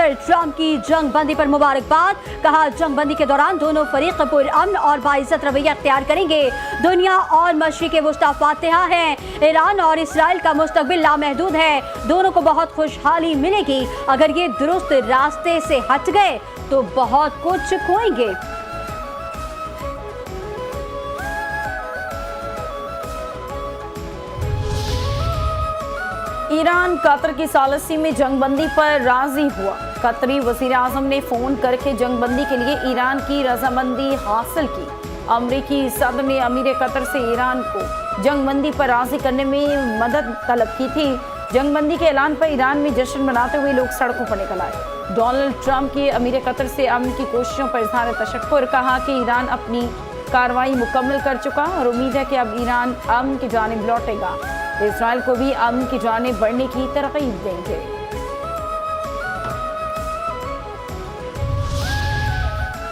सदर ट्रंप की जंग बंदी पर मुबारकबाद। कहा जंग बंदी के दौरान दोनों फरीक पुरअमन और बाइज्जत रवैया अख्तियार करेंगे। दुनिया और मशरिक़ वुस्ता फातिहा है। ईरान और इसराइल का मुस्तकबिल लामहदूद है। दोनों को बहुत खुशहाली मिलेगी। अगर ये दुरुस्त रास्ते से हट गए तो बहुत कुछ खोएंगे। ईरान कतर की सालसी में जंगबंदी पर राजी हुआ। कतरी वज़ीर आज़म ने फ़ोन करके जंगबंदी के लिए ईरान की रजामंदी हासिल की। अमरीकी सदर ने अमीर कतर से ईरान को जंगबंदी पर राजी करने में मदद तलब की थी। जंगबंदी के ऐलान पर ईरान में जश्न मनाते हुए लोग सड़कों पर निकल आए। डोनाल्ड ट्रंप की अमीर कतर से अमन की कोशिशों पर इज़हार तशक्कुर। कहा कि ईरान अपनी कार्रवाई मुकम्मल कर चुका और उम्मीद है कि अब ईरान अमन की जानिब लौटेगा। इसराइल को भी अमन की जानिब बढ़ने की तरकीब देंगे।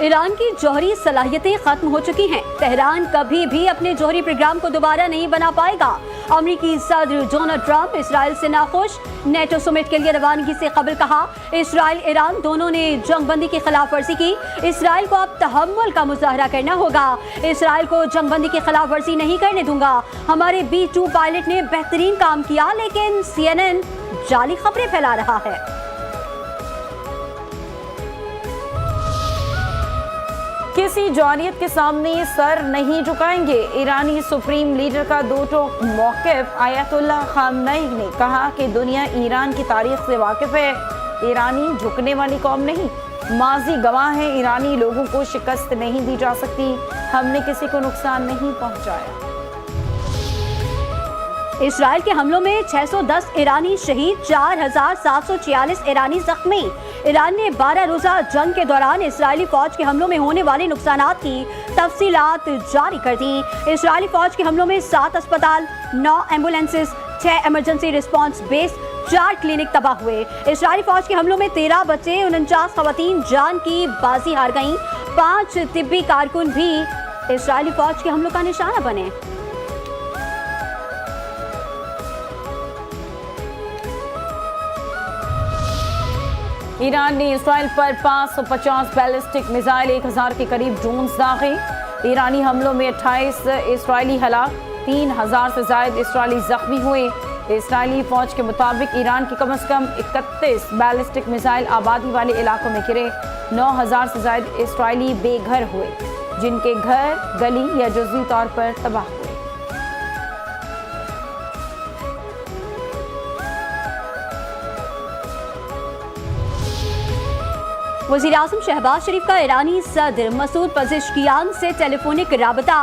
ईरान की जौहरी सलाहियतें खत्म हो चुकी हैं। तेहरान कभी भी अपने जौहरी प्रोग्राम को दोबारा नहीं बना पाएगा। अमरीकी सदर डोनाल्ड ट्रंप इसराइल से नाखुश। नेटो समिट के लिए रवानगी से कबल कहा इसराइल ईरान दोनों ने जंगबंदी की खिलाफ वर्जी की। इसराइल को अब तहम्मुल का मुजाहरा करना होगा। इसराइल को जंगबंदी की खिलाफ वर्जी नहीं करने दूंगा। हमारे B-2 पायलट ने बेहतरीन काम किया, लेकिन CNN जाली खबरें फैला रहा है। किसी जौहरियत के सामने सर नहीं झुकाएंगे। ईरानी सुप्रीम लीडर का दो टोक मौक़िफ़। आयतुल्लाह ख़ामनई ने कहा कि दुनिया ईरान की तारीख से वाकिफ़ है। ईरानी झुकने वाली कौम नहीं, माजी गवाह है। ईरानी लोगों को शिकस्त नहीं दी जा सकती। हमने किसी को नुकसान नहीं पहुंचाया। इसराइल के हमलों में 610 ईरानी शहीद, 4746 ईरानी जख्मी। ईरान ने 12 रोज़ा जंग के दौरान इसराइली फौज के हमलों में होने वाले नुकसानात की तफसीलात जारी कर दी। इसराइली फौज के हमलों में 7 अस्पताल, 9 ambulances, 6 emergency response base, 4 clinic तबाह हुए। इसराइली फौज के हमलों में 13 बच्चे, 49 खवातीन जान की बाजी हार गईं। 5 तिब्बी कारकुन भी इसराइली फौज के हमलों का निशाना बने। ईरान ने इसराइल पर 550 बैलिस्टिक मिसाइल, 1000 के करीब ड्रोन्स दागे। ईरानी हमलों में 28 इसराइली हलाक, 3000 से ज़ायद इसराइली जख्मी हुए। इसराइली फौज के मुताबिक ईरान की कम से कम 31 बैलिस्टिक मिसाइल आबादी वाले इलाकों में गिरे। 9000 से ज़ायद इसराइली बेघर हुए, जिनके घर गली या जुज़वी तौर पर तबाह हुए। वज़ीर आज़म शहबाज शरीफ का ईरानी सदर मसूद पज़ेश्कियान से टेलीफोनिक राबता।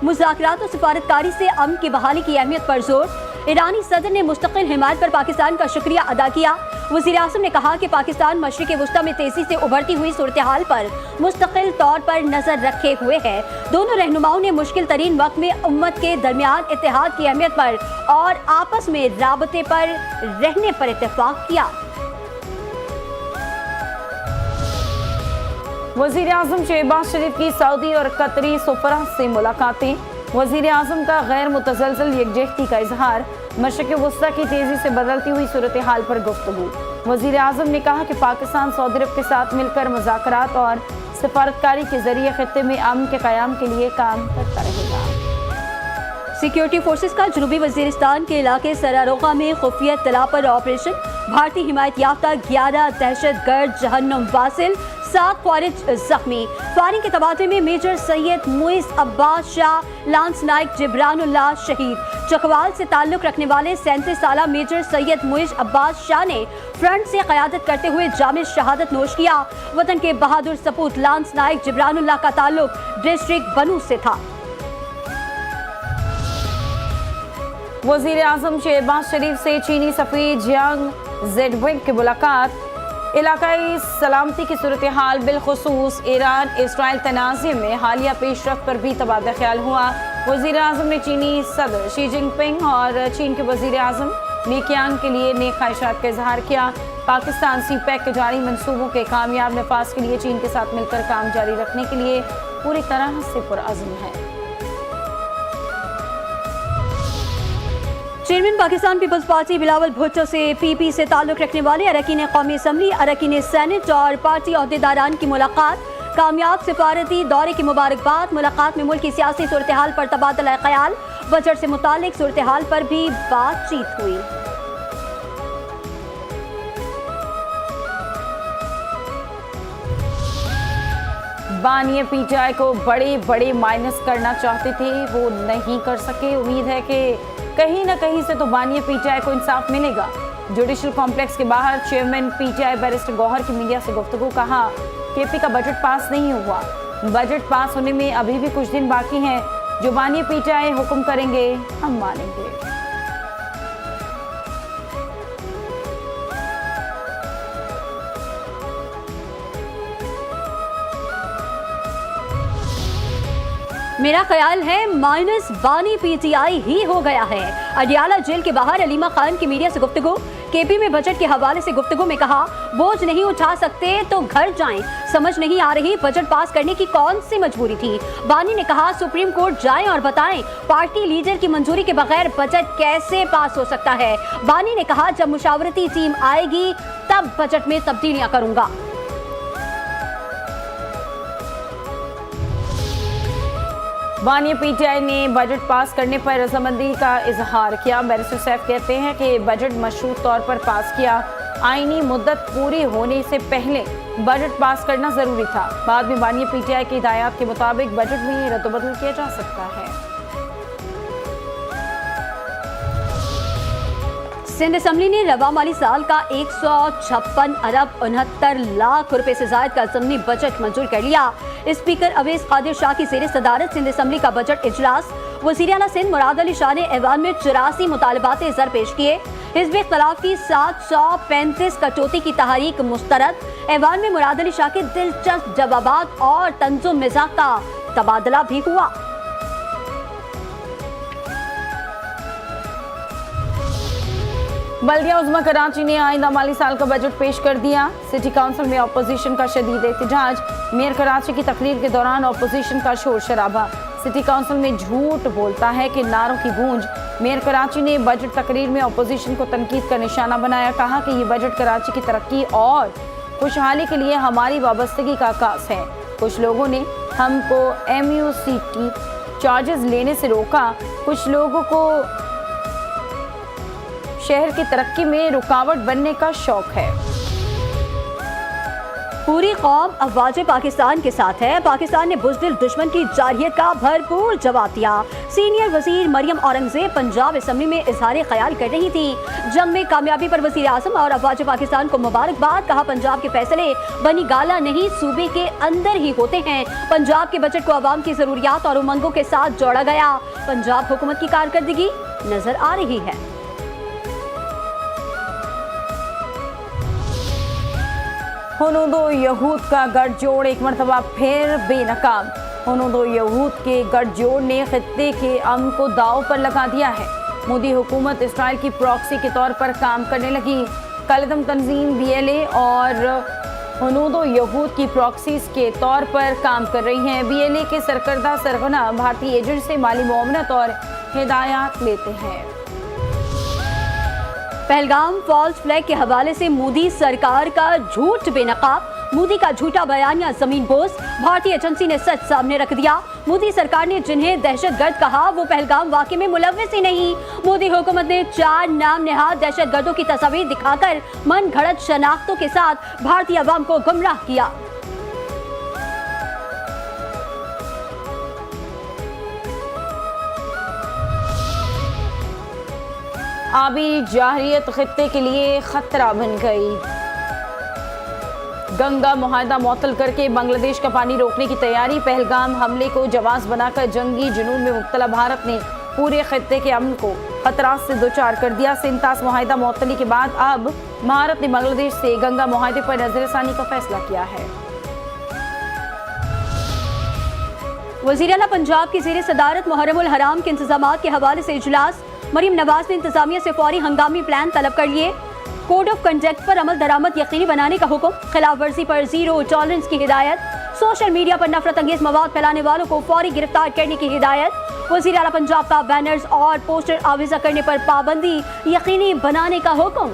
मुज़ाकरात और सिफारतकारी से अमन की बहाली की अहमियत पर जोर। ईरानी सदर ने मुस्तकिल हिमायत पर पाकिस्तान का शुक्रिया अदा किया। वज़ीर आज़म ने कहा कि पाकिस्तान मशरिक़ वुस्ता में तेज़ी से उभरती हुई सूरत हाल पर मुस्तकिल तौर पर नज़र रखे हुए है। दोनों रहनुमाओं ने मुश्किल तरीन वक्त में उम्मत के दरमियान इत्तेहाद की अहमियत पर और आपस में राबते पर रहने पर इत्तेफाक किया। वज़ीर आज़म शहबाज शरीफ की सऊदी और कतरी सफ़रा से मुलाकातें। वज़ीर आज़म का गैर मुतज़लज़ल यकजहती का इजहार। मशरिक़ वुस्ता की तेज़ी से बदलती हुई सूरत हाल पर गुफ्तगू। वज़ीर आज़म ने कहा कि पाकिस्तान सऊदी अरब के साथ मिलकर मुज़ाकरात और सिफारतकारी के जरिए खित्ते में अमन के क़याम के लिए काम करता रहेगा। सिक्योरिटी फोर्सेस का जनूबी वजीरिस्तान के इलाके सरारोगा में खुफिया इत्तला पर ऑपरेशन। भारतीय हिमायत याफ्ता 11 दहशतगर्द जहन्नुम वासिल, 7 फौज जख्मी। फायरिंग के तबादले में मेजर सैयद मुइज़ अब्बास शाह, लांस नाइक जिब्रानुल्लाह शहीद। चकवाल से ताल्लुक रखने वाले 37 साला मेजर सैयद मुइज़ अब्बास शाह ने फ्रंट से क़यादत करते हुए जामिल शहादत नोश किया। वतन के बहादुर सपूत लांस नाइक जिब्रानुल्लाह का ताल्लुक डिस्ट्रिक्ट बनू से था। वज़ीर आज़म शहबाज शरीफ से चीनी सफ़ीर जियांग ज़ेडविंग की मुलाकात। इलाकाई सलामती की सूरत हाल बिलखुसूस ईरान इसराइल तनाज़े में हालिया पेशरफ पर भी तबादला ख्याल हुआ। वज़ीर आज़म ने चीनी सदर शी जिनपिंग और चीन के वज़ीर आज़म ली क़ियांग के लिए नेक ख्वाहिशात का इजहार किया। पाकिस्तान CPEC के जारी मनसूबों के कामयाब नफाज के लिए चीन के साथ मिलकर काम जारी रखने के लिए पूरी तरह से पुरअज़्म है। Chairman Pakistan Peoples Party Bilawal Bhutto से पीपी से ताल्लुक रखने वाले अरकान कौमी असम्बली, अरकान सेनेट और पार्टी अहदेदारान की मुलाकात। कामयाब सिफारती दौरे की मुबारकबाद। मुलाकात में मुल्क की सियासी सूरत हाल पर तबादला ख्याल, बजट से मुतालिक सूरत हाल पर भी बातचीत हुई। बानिया पीटीआई को बड़े माइनस करना चाहते थे, वो नहीं कर सके। उम्मीद है कि कहीं ना कहीं से तो बानिया पीटीआई को इंसाफ मिलेगा। जुडिशल कॉम्प्लेक्स के बाहर चेयरमैन पीटीआई बैरिस्टर गौहर की मीडिया से गुफ्तगू। कहा केपी का बजट पास नहीं हुआ, बजट पास होने में अभी भी कुछ दिन बाकी हैं। जो बानिया पीटीआई हुक्म करेंगे हम मानेंगे। मेरा ख्याल है माइनस बानी पीटीआई ही हो गया है। अडियाला जेल के बाहर अलीमा खान की मीडिया से गुफ्तगू। केपी में बजट के हवाले से गुफ्तगू में कहा बोझ नहीं उठा सकते तो घर जाएं। समझ नहीं आ रही बजट पास करने की कौन सी मजबूरी थी। बानी ने कहा सुप्रीम कोर्ट जाएं और बताएं पार्टी लीडर की मंजूरी के बगैर बजट कैसे पास हो सकता है। बानी ने कहा जब मुशावरती टीम आएगी तब बजट में तब्दीलियां करूंगा। बानिया पीटीआई ने बजट पास करने पर रजामंदी का इजहार किया। बैरिस्टर सैफ कहते हैं कि बजट मशरूत तौर पर पास किया। आईनी मुद्दत पूरी होने से पहले बजट पास करना जरूरी था। बाद में बानिया पीटीआई की हिदायत के मुताबिक बजट में रद्दबदल किया जा सकता है। सिंध असम्बली ने रवा माली साल का 156 अरब 69 लाख रुपए से ज्यादा का ज़मीनी बजट मंजूर कर लिया। स्पीकर अवैस कादिर शाह की ज़ेर सदारत सिंध असम्बली का बजट इजलास। वज़ीर आला सिंध मुराद अली शाह ने ऐवान में 84 मुतालबात ज़र पेश किए। हिज़्ब इख्तिलाफ की 735 कटौती की तहरीक मुस्तरद। ऐवान में मुराद अली शाह के दिलचस्प जवाबात और तंजुम मिजाज का तबादला भी हुआ। बल्दिया उज़्मा कराची ने आइंदा माली साल का बजट पेश कर दिया। सिटी काउंसिल में अपोजिशन का शदीद एहतजाज। मेयर कराची की तकरीर के दौरान अपोजिशन का शोर शराबा। सिटी काउंसिल में झूठ बोलता है कि नारों की गूंज। मेयर कराची ने बजट तकरीर में अपोजिशन को तनकीद का निशाना बनाया। कहा कि ये बजट कराची की तरक्की और खुशहाली के लिए हमारी वाबस्तगी का आकाश है। कुछ लोगों ने हमको MUCT चार्जेस लेने से रोका। कुछ लोगों को शहर की तरक्की में रुकावट बनने का शौक है। पूरी कौम अफवाज पाकिस्तान के साथ है। पाकिस्तान ने बुज़दिल दुश्मन की जारहियत का भरपूर जवाब दिया। सीनियर वजीर मरियम औरंगजेब पंजाब असम्बली में इजहार ख्याल कर रही थी। जंग में कामयाबी पर वज़ीर आज़म और अफवाज पाकिस्तान को मुबारकबाद। कहा पंजाब के फैसले बनी गाला नहीं सूबे के अंदर ही होते हैं। पंजाब के बजट को अवाम की जरूरियात और उमंगों के साथ जोड़ा गया। पंजाब हुकूमत की कारकर्दगी नजर आ रही है। हुनूदो यहूद का गठजोड़ एक मरतबा फिर बेनकाम। हुनूदो यहूद के गठजोड़ ने खित्ते के अमन को दाव पर लगा दिया है। मोदी हुकूमत इसराइल की प्रॉक्सी के तौर पर काम करने लगी। कलदम तंजीम BLA और हुनूदो यहूद की प्रॉक्सीज के तौर पर काम कर रही हैं। BLA के सरकर्दा सरगना भारतीय एजेंट से माली मुआवनत और हिदायत लेते हैं। पहलगाम फॉल्स फ्लैग के हवाले से मोदी सरकार का झूठ बेनकाब। मोदी का झूठा बयानिया जमीन बोस। भारतीय एजेंसी ने सच सामने रख दिया। मोदी सरकार ने जिन्हें दहशतगर्द कहा वो पहलगाम वाक़े में मुलव्विस ही नहीं। मोदी हुकूमत ने 4 नाम नेहाद दहशतगर्दों की तस्वीर दिखाकर मन घड़त शनाख्तों के साथ भारतीय अवाम को गुमराह किया। आबी जाहिरियत खित्ते के लिए खतरा बन गई। गंगा मुआहदा मुअत्तल करके बांग्लादेश का पानी रोकने की तैयारी। पहलगाम हमले को जवाब बनाकर जंगी जुनून में मुब्तला भारत ने पूरे खित्ते के अमन को खतरात से दोचार कर दिया। 37 मुआहदा मुअत्तली के बाद अब भारत ने बांग्लादेश से गंगा मुआहदे पर नजरसानी का फैसला किया है। वज़ीर आला पंजाब की ज़ेर सदारत मुहर्रमुल हराम के इंतजामात के हवाले से इजलास। मरीम नवाज ने इंतजामिया से फौरी हंगामी प्लान तलब कर लिए। कोड ऑफ कंडक्ट पर अमल दरामद यकीनी बनाने का हुक्म। खिलाफ वर्जी पर 0 टॉलरेंस की हिदायत। सोशल मीडिया पर नफरत अंगेज मवाद फैलाने वालों को फौरी गिरफ्तार करने की हिदायत। वज़ीर आला पंजाब का बैनर्स और पोस्टर आविज़ा करने पर पाबंदी यकीनी बनाने का हुक्म।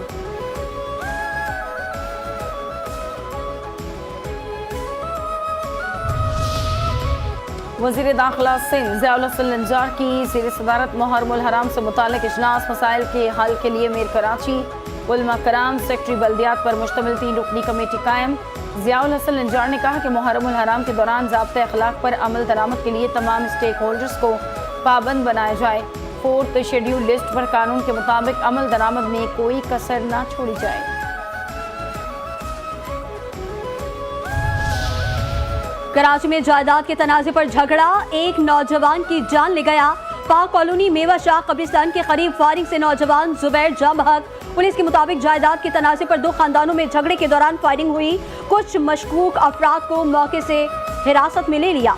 वज़ीर दाखिला सिंध ज़ियाउल हसन लंजार की ज़ेर सदारत मुहर्रमुल हराम से मुताल्लिक़ इजलास मसाइल के हल के लिए मीर कराची उलमा कराम सेक्रेटरी बल्दियात पर मुश्तमिल 3 रुकनी कमेटी कायम। ज़ियाउल हसन लंजार ने कहा कि मुहर्रमुल हराम के दौरान ज़ाब्ते अखलाक पर अमल दरामद के लिए तमाम स्टेक होल्डर्स को पाबंद बनाया जाए। 4th शेड्यूल लिस्ट पर कानून के मुताबिक अमल दरामद में कोई कसर न छोड़ी जाए। कराची में जायदाद के तनाज़े पर झगड़ा, एक नौजवान की जान ले गया। पाक कॉलोनी मेवा शाह कब्रिस्तान के करीब फायरिंग से नौजवान जुबैर जाँ बहक। पुलिस के मुताबिक जायदाद के तनाज़े पर 2 खानदानों में झगड़े के दौरान फायरिंग हुई। कुछ मशकूक अफराद को मौके से हिरासत में ले लिया।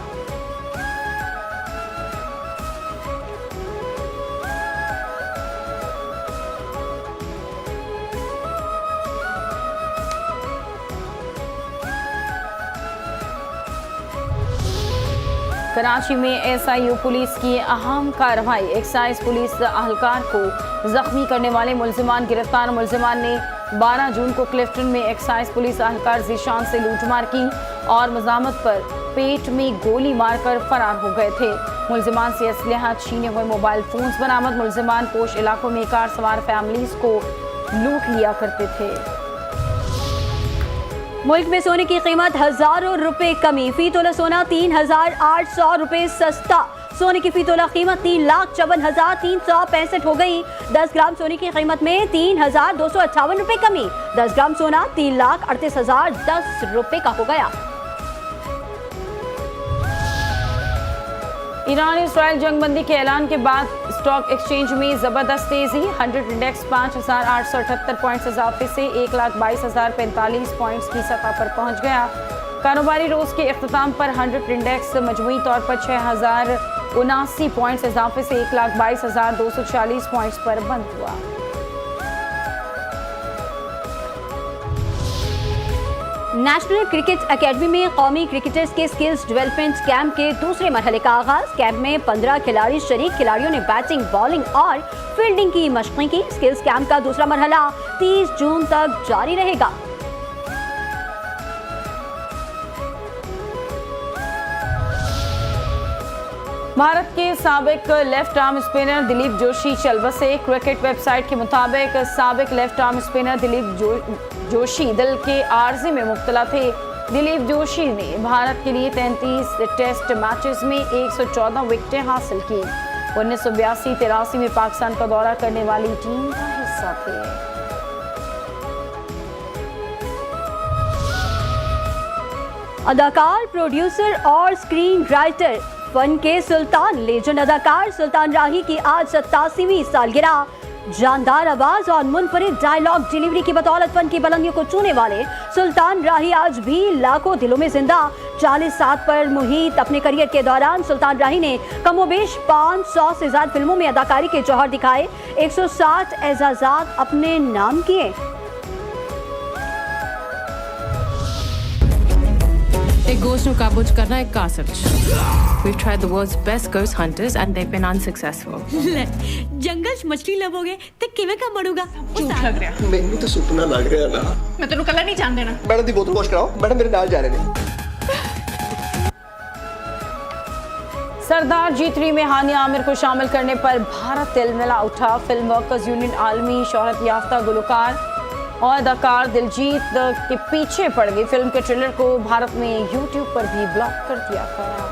कराची में SIU पुलिस की अहम कार्रवाई, एक्साइज पुलिस अहलकार को जख्मी करने वाले मुलजिमान गिरफ्तार। मुलजिमान ने 12 जून को क्लिफ्टन में एक्साइज पुलिस अहलकार जीशान से लूटमार की और मजामत पर पेट में गोली मारकर फरार हो गए थे। मुलजिमान से असलहा, छीने हुए मोबाइल फोन्स बरामद। मुलजिमान पोश इलाकों में कार सवार फैमिलीज को लूट लिया करते थे। मुल्क में सोने की कीमत हजारों रुपए कमी, फी तोला सोना 3,800 रुपए सस्ता। सोने की फी तोला कीमत 3,54,365 हो गई। 10 ग्राम सोने की कीमत में 3,258 रुपए कमी। 10 ग्राम सोना 3,38,010 रुपए का हो गया। ईरान इसराइल जंगबंदी के ऐलान के बाद स्टॉक एक्सचेंज में जबरदस्त तेजी। 100 इंडेक्स 5,878 पॉइंट्स इजाफे से 1,22,045 पॉइंट्स की सतह पर पहुंच गया। कारोबारी रोज के इख्तिताम पर 100 इंडेक्स मजमूई तौर पर 6,079 पॉइंट्स इजाफे से 1,22,240 पॉइंट्स पर बंद हुआ। नेशनल क्रिकेट एकेडमी में कौमी क्रिकेटर्स के स्किल्स डेवलपमेंट कैंप के दूसरे मरहले का आगाज। कैंप में 15 खिलाड़ी शरीक। खिलाड़ियों ने बैटिंग, बॉलिंग और फील्डिंग की मशक़ें की। स्किल्स कैंप का दूसरा मरहला 30 जून तक जारी रहेगा। भारत के साबिक left arm spinner Dilip Joshi चल बसे। क्रिकेट वेबसाइट के मुताबिक साबिक left arm spinner Dilip Joshi दिल के आर्जे में मुब्तला थे। दिलीप जोशी ने भारत के लिए 33 टेस्ट मैचेस में 114 विकेटें हासिल की। 1982-83 में पाकिस्तान का दौरा करने वाली टीम का हिस्सा थे। अदाकार, प्रोड्यूसर और स्क्रीन राइटर, फन के सुल्तान लेजेंड अदाकार सुल्तान राही की आज 87वीं सालगिरह। जानदार आवाज और मुनफरिद डायलॉग डिलीवरी की बदौलत फन की बुलंदियों को छूने वाले सुल्तान राही आज भी लाखों दिलों में जिंदा। 40 साल पर मुहित अपने करियर के दौरान सुल्तान राही ने कमोबेश 500 से ज्यादा फिल्मों में अदाकारी के जौहर दिखाए। 160 एजाजात अपने नाम किए। एक ghost ਨੂੰ ਕਾਬੂ ਕਰਨਾ ਇੱਕ ਕਾਸਰ We've tried the world's best ghost hunters and they've been unsuccessful. ਲੈ ਜੰਗਲ 'ਚ ਮਛਲੀ ਲੱਭੋਗੇ ਤੇ ਕਿਵੇਂ ਕੰਮ ਬਣੂਗਾ? ਝੂਠ ਲੱਗ ਰਿਹਾ। ਮੈਨੂੰ ਤਾਂ ਸੁਪਨਾ ਲੱਗ ਰਿਹਾ ਨਾ। ਮੈਂ ਤੈਨੂੰ ਕੱਲਾ ਨਹੀਂ ਜਾਣ ਦੇਣਾ। ਮੈਡਮ ਦੀ ਬੋਤਲ ਵਾਸ਼ ਕਰਾਓ, ਮੈਡਮ ਮੇਰੇ ਨਾਲ ਜਾ ਰਹੇ ਨੇ। सरदार G3 में हानिया आमिर को शामिल करने पर भारत तिलमिला उठा। फिल्म वर्कर्स यूनियन आलमी शोहरत याफ्ता गुलकार और अदाकार दिलजीत के पीछे पड़ गई। फिल्म के ट्रेलर को भारत में YouTube पर भी ब्लॉक कर दिया गया।